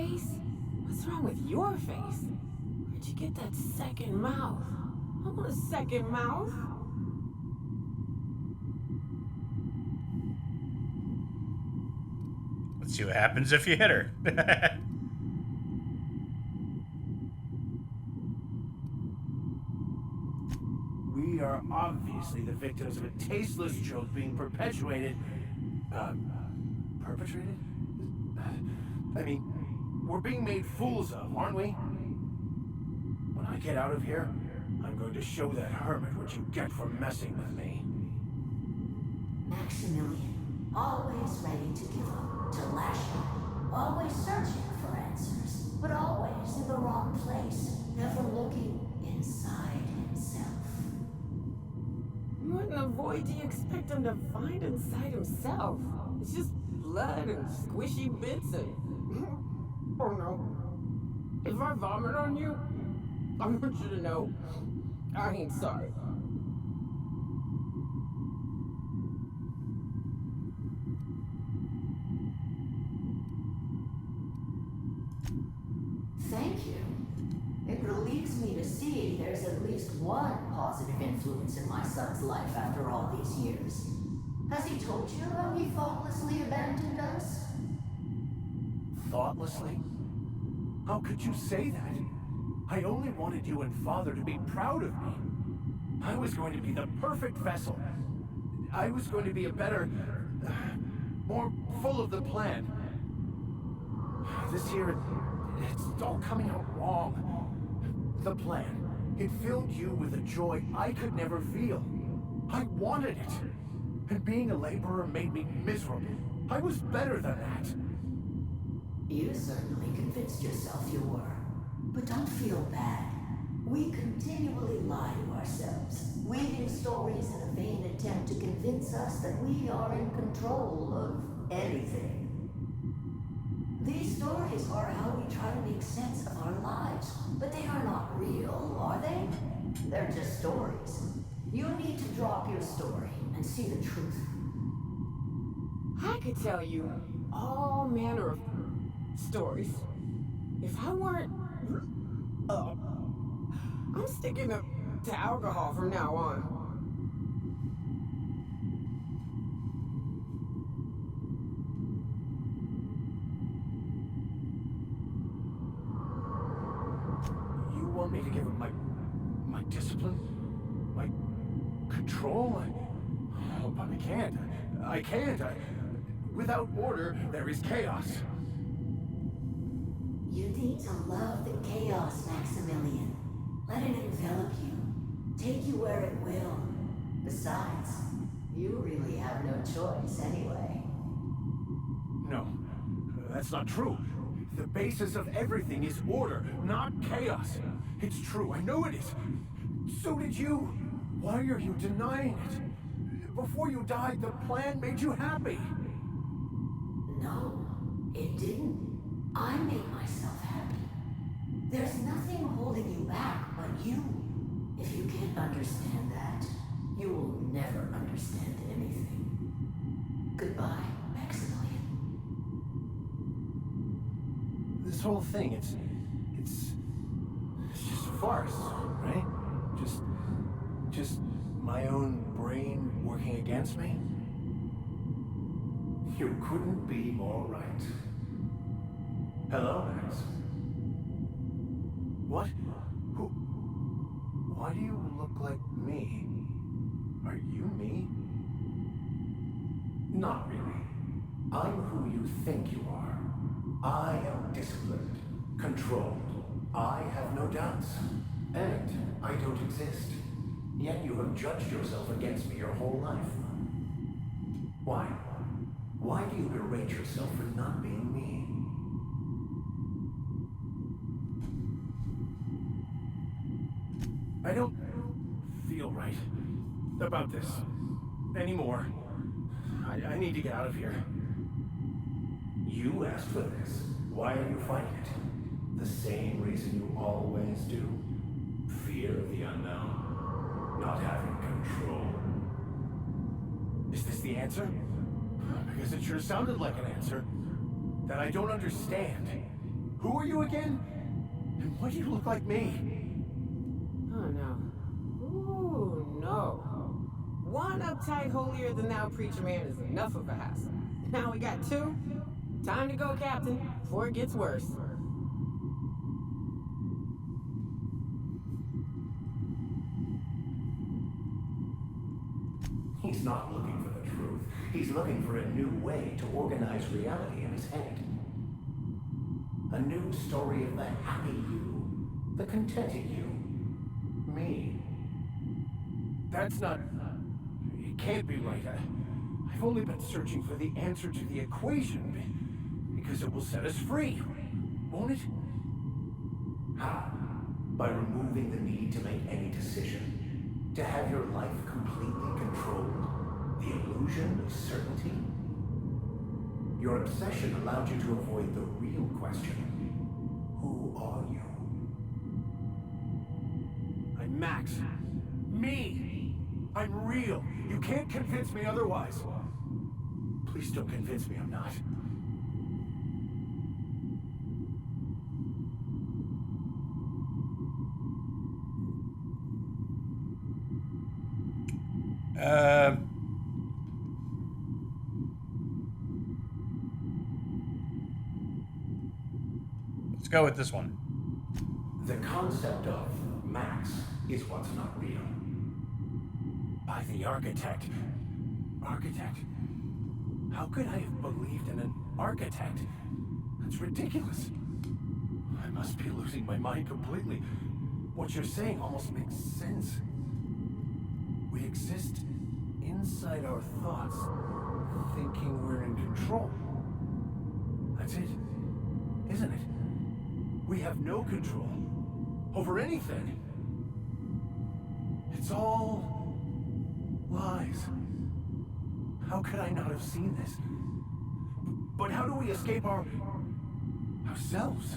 face? What's wrong with your face? Where'd you get that second mouth? I want a second mouth. Let's see what happens if you hit her. We are obviously the victims of a tasteless joke being perpetuated. Perpetrated? I mean, we're being made fools of, aren't we? When I get out of here, I'm going to show that hermit what you get for messing with me. Maximilian, always ready to give up, to lash out, always searching for answers, but always in the wrong place, never looking inside himself. What in the void do you expect him to find inside himself? It's just blood and squishy bits and... Oh no. If I vomit on you, I want you to know I ain't sorry. Thank you. It relieves me to see there's at least one positive influence in my son's life after all these years. Has he told you how he thoughtlessly abandoned us? Thoughtlessly? How could you say that? I only wanted you and Father to be proud of me. I was going to be the perfect vessel. I was going to be a better... more full of the plan. This year, it's all coming out wrong. The plan, it filled you with a joy I could never feel. I wanted it. And being a laborer made me miserable. I was better than that. You certainly convinced yourself you were. But don't feel bad. We continually lie to ourselves, weaving stories in a vain attempt to convince us that we are in control of anything. These stories are how we try to make sense of our lives, but they are not real, are they? They're just stories. You need to drop your story and see the truth. I could tell you all manner of stories. If I weren't... I'm sticking to alcohol from now on. You want me to give up my discipline? My control? Oh, but I can't. I can't. Without order, there is chaos. You need to love the chaos, Maximilian. Let it envelop you. Take you where it will. Besides, you really have no choice anyway. No, that's not true. The basis of everything is order, not chaos. It's true, I know it is. So did you. Why are you denying it? Before you died, the plan made you happy. No, it didn't. I made myself happy. There's nothing holding you back but you. If you can't understand that, you will never understand anything. Goodbye, Maximilian. This whole thing, it's just a farce, right? Just my own brain working against me? You couldn't be more right. Hello, Max. What? Who? Why do you look like me? Are you me? Not really. I'm who you think you are. I am disciplined, controlled. I have no doubts. And I don't exist. Yet you have judged yourself against me your whole life. Why? Why do you berate yourself for not being me? I don't feel right about this anymore. I need to get out of here. You asked for this. Why are you fighting it? The same reason you always do. Fear of the unknown. Not having control. Is this the answer? Because it sure sounded like an answer that I don't understand. Who are you again? And why do you look like me? Oh no. Ooh, no. One uptight holier than thou preacher man is enough of a hassle. Now we got two. Time to go, Captain, before it gets worse. He's not looking for the truth. He's looking for a new way to organize reality in his head. A new story of the happy you, the contented you, me. That's not... It can't be right. I've only been searching for the answer to the equation because it will set us free, won't it? How? By removing the need to make any decision. To have your life completely controlled. The illusion of certainty. Your obsession allowed you to avoid the real question. Who are you? I'm Max. Me! I'm real. You can't convince me otherwise. Please don't convince me I'm not. Let's go with this one. The concept of Max is what's not real. By the architect. Architect? How could I have believed in an architect? That's ridiculous. I must be losing my mind completely. What you're saying almost makes sense. We exist inside our thoughts, thinking we're in control. That's it, isn't it? We have no control over anything. It's all lies. How could I not have seen this? But how do we escape ourselves?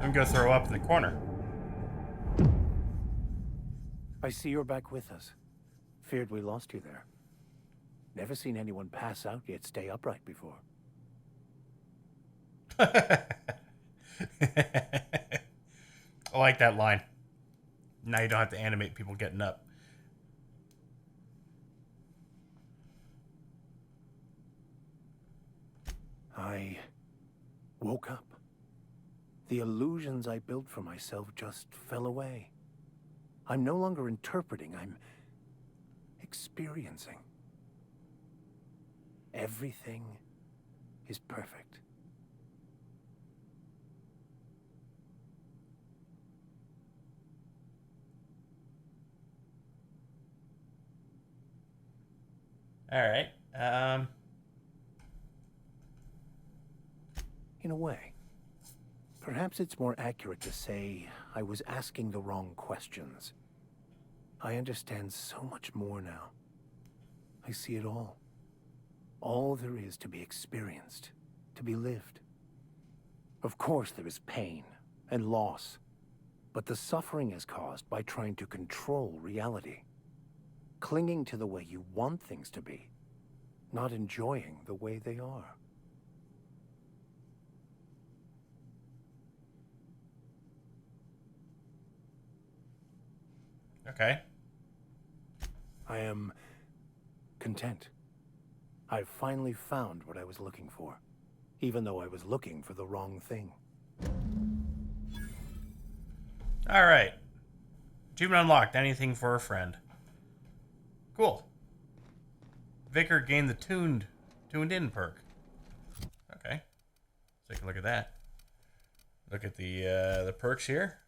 I'm gonna throw up in the corner. I see you're back with us. Feared we lost you there. Never seen anyone pass out yet stay upright before. I like that line. Now you don't have to animate people getting up. I woke up. The illusions I built for myself just fell away. I'm no longer interpreting, I'm experiencing. Everything is perfect. All right. In a way. Perhaps it's more accurate to say I was asking the wrong questions. I understand so much more now. I see it all. All there is to be experienced, to be lived. Of course there is pain and loss, but the suffering is caused by trying to control reality. Clinging to the way you want things to be, not enjoying the way they are. Okay. I am content. I've finally found what I was looking for, even though I was looking for the wrong thing. All right. Achievement unlocked. Anything for a friend. Cool. Vicar gained the tuned in perk. Okay. Let's take a look at that. Look at the perks here.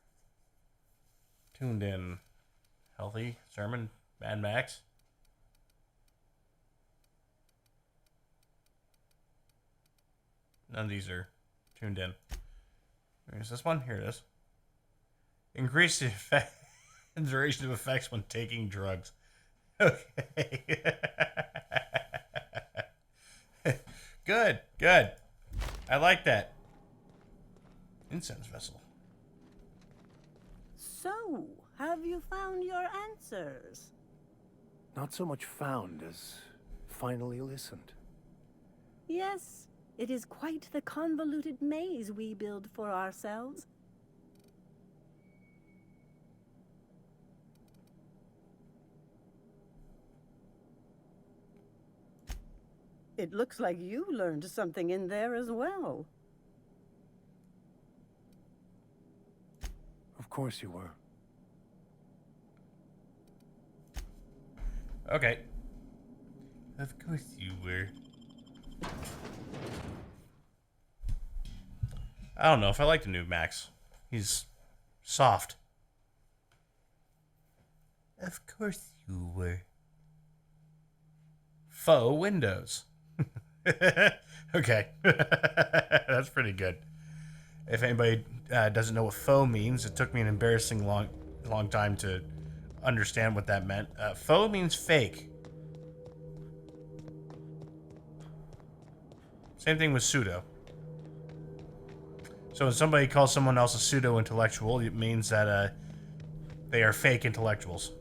Tuned in. Healthy. Sermon. Mad Max. None of these are tuned in. There's this one. Here it is. Increase the effect duration of effects when taking drugs. Okay. Good, good. I like that. Incense vessel. So, have you found your answers? Not so much found as finally listened. Yes, it is quite the convoluted maze we build for ourselves. It looks like you learned something in there as well. Of course you were. Okay. Of course you were. I don't know if I like the new Max. He's soft. Of course you were. Faux windows. Okay. That's pretty good. If anybody doesn't know what faux means, it took me an embarrassing long time to understand what that meant. Faux means fake. Same thing with pseudo. So when somebody calls someone else a pseudo-intellectual, it means that they are fake intellectuals.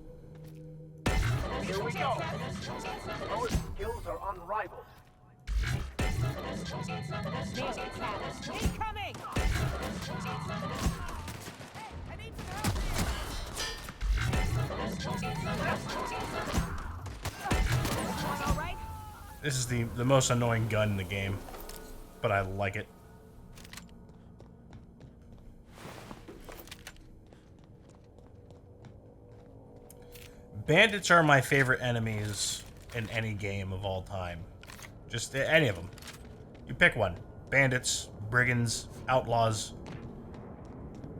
Here we go. Our skills are unrivaled. Incoming! I need some help. All right? This is the most annoying gun in the game, but I like it. Bandits are my favorite enemies in any game of all time. Just any of them. You pick one. Bandits, brigands, outlaws.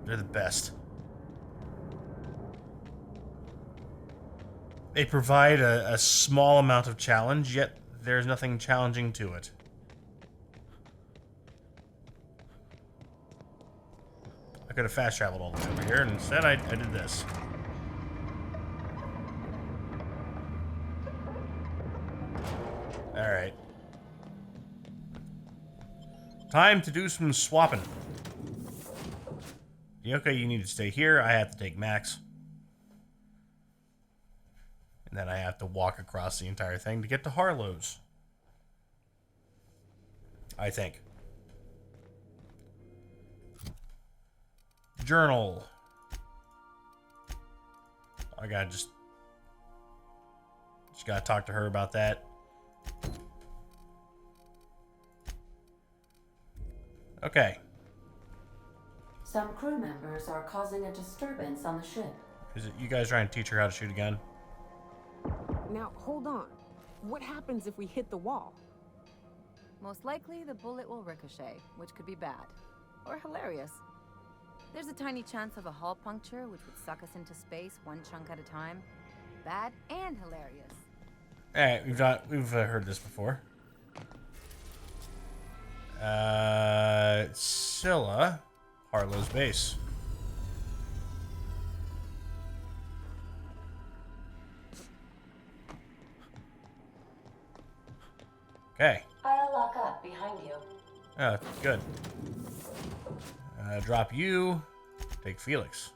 They're the best. They provide a small amount of challenge, yet there's nothing challenging to it. I could have fast traveled all the way over here, and instead I did this. Alright. Time to do some swapping. Okay, you need to stay here. I have to take Max. And then I have to walk across the entire thing to get to Harlow's. I think. Journal. I gotta just gotta talk to her about that. Okay. Some crew members are causing a disturbance on the ship. Is it you guys trying to teach her how to shoot a gun? Now, hold on. What happens if we hit the wall? Most likely, the bullet will ricochet, which could be bad. Or hilarious. There's a tiny chance of a hull puncture, which would suck us into space one chunk at a time. Bad and hilarious. Alright, we've heard this before. Scylla, Harlow's base. Okay. I'll lock up behind you. Oh, good. Drop you. Take Felix.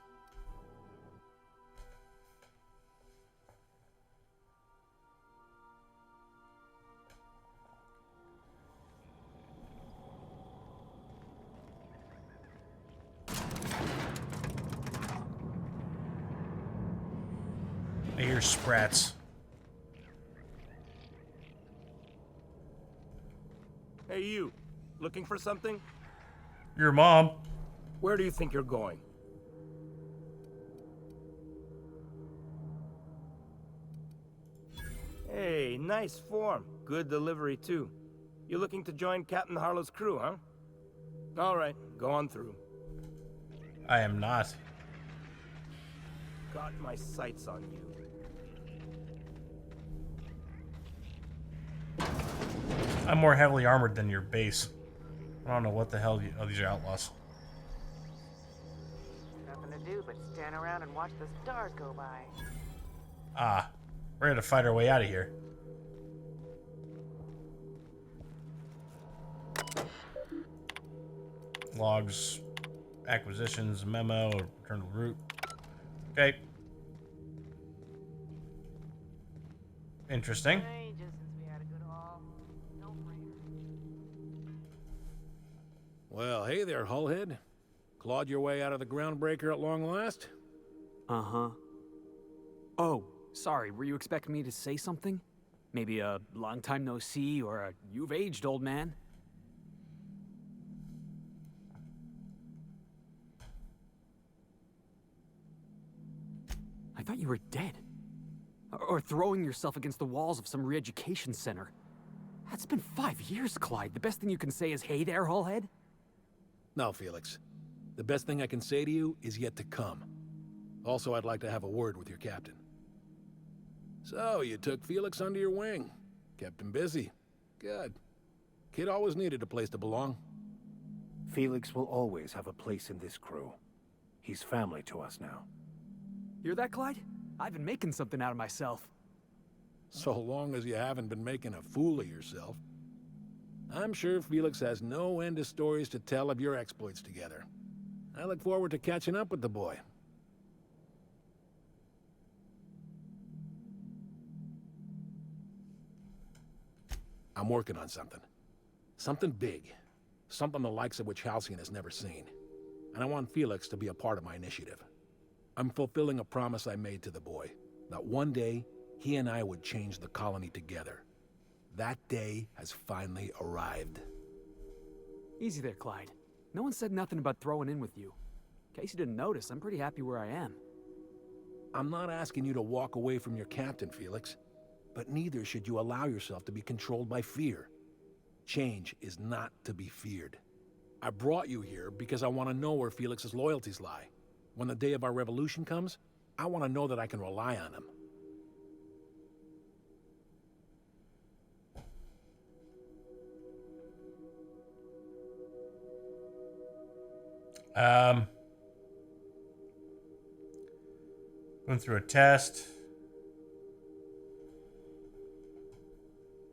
I hear sprats. Hey, you. Looking for something? Your mom. Where do you think you're going? Hey, nice form. Good delivery, too. You looking to join Captain Harlow's crew, huh? All right, go on through. I am not. Got my sights on you. I'm more heavily armored than your base. I don't know what the hell these are outlaws. Nothing to do but stand around and watch the stars go by. Ah, we're gonna fight our way out of here. Logs, acquisitions, memo, return to route. Okay. Interesting. Ages since we had a good haul. No brainer. Well, hey there, Hullhead. Clawed your way out of the groundbreaker at long last? Uh-huh. Oh, sorry, were you expecting me to say something? Maybe a long time no see or a you've aged, old man? I thought you were dead. Or throwing yourself against the walls of some re-education center. That's been 5 years, Clyde. The best thing you can say is, hey there, Hullhead? No, Felix. The best thing I can say to you is yet to come. Also, I'd like to have a word with your captain. So, you took Felix under your wing. Kept him busy. Good. Kid always needed a place to belong. Felix will always have a place in this crew. He's family to us now. Hear that, Clyde? I've been making something out of myself. So long as you haven't been making a fool of yourself. I'm sure Felix has no end of stories to tell of your exploits together. I look forward to catching up with the boy. I'm working on something. Something big. Something the likes of which Halcyon has never seen. And I want Felix to be a part of my initiative. I'm fulfilling a promise I made to the boy, that one day, he and I would change the colony together. That day has finally arrived. Easy there, Clyde. No one said nothing about throwing in with you. In case you didn't notice, I'm pretty happy where I am. I'm not asking you to walk away from your captain, Felix. But neither should you allow yourself to be controlled by fear. Change is not to be feared. I brought you here because I want to know where Felix's loyalties lie. When the day of our revolution comes, I want to know that I can rely on him. Went through a test.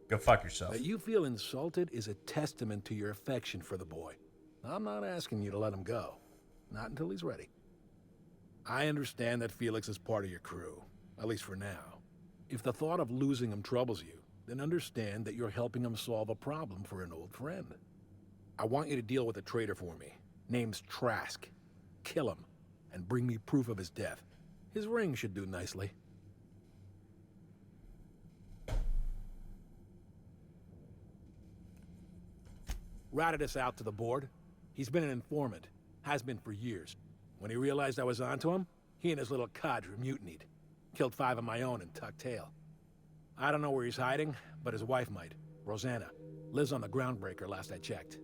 Go fuck yourself. That you feel insulted is a testament to your affection for the boy. I'm not asking you to let him go. Not until he's ready. I understand that Felix is part of your crew, at least for now. If the thought of losing him troubles you, then understand that you're helping him solve a problem for an old friend. I want you to deal with a traitor for me. Name's Trask. Kill him, and bring me proof of his death. His ring should do nicely. Ratted us out to the board. He's been an informant. Has been for years. When he realized I was onto him, he and his little cadre mutinied. Killed 5 of my own and tucked tail. I don't know where he's hiding, but his wife might. Rosanna. Lives on the groundbreaker last I checked.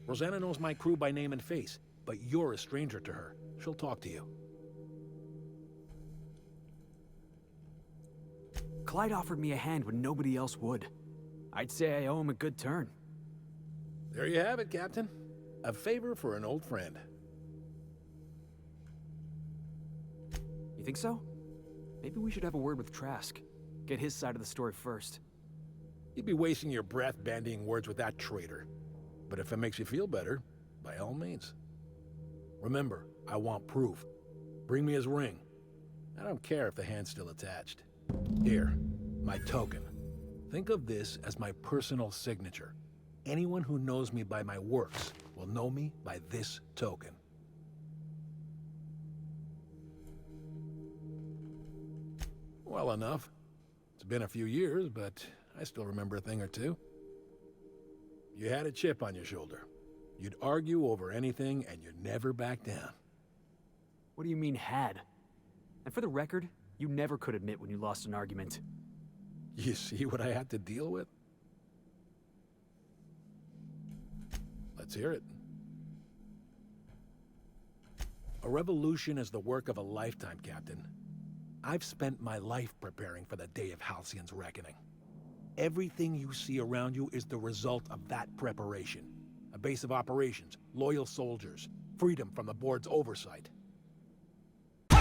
Rosanna knows my crew by name and face, but you're a stranger to her. She'll talk to you. Clyde offered me a hand when nobody else would. I'd say I owe him a good turn. There you have it, Captain. A favor for an old friend. You think so? Maybe we should have a word with Trask. Get his side of the story first. You'd be wasting your breath bandying words with that traitor. But if it makes you feel better, by all means. Remember, I want proof. Bring me his ring. I don't care if the hand's still attached. Here, my token. Think of this as my personal signature. Anyone who knows me by my works will know me by this token. Well enough. It's been a few years, but I still remember a thing or two. You had a chip on your shoulder. You'd argue over anything, and you'd never back down. What do you mean, had? And for the record, you never could admit when you lost an argument. You see what I had to deal with? Let's hear it. A revolution is the work of a lifetime, Captain. I've spent my life preparing for the day of Halcyon's reckoning. Everything you see around you is the result of that preparation. A base of operations, loyal soldiers, freedom from the board's oversight. The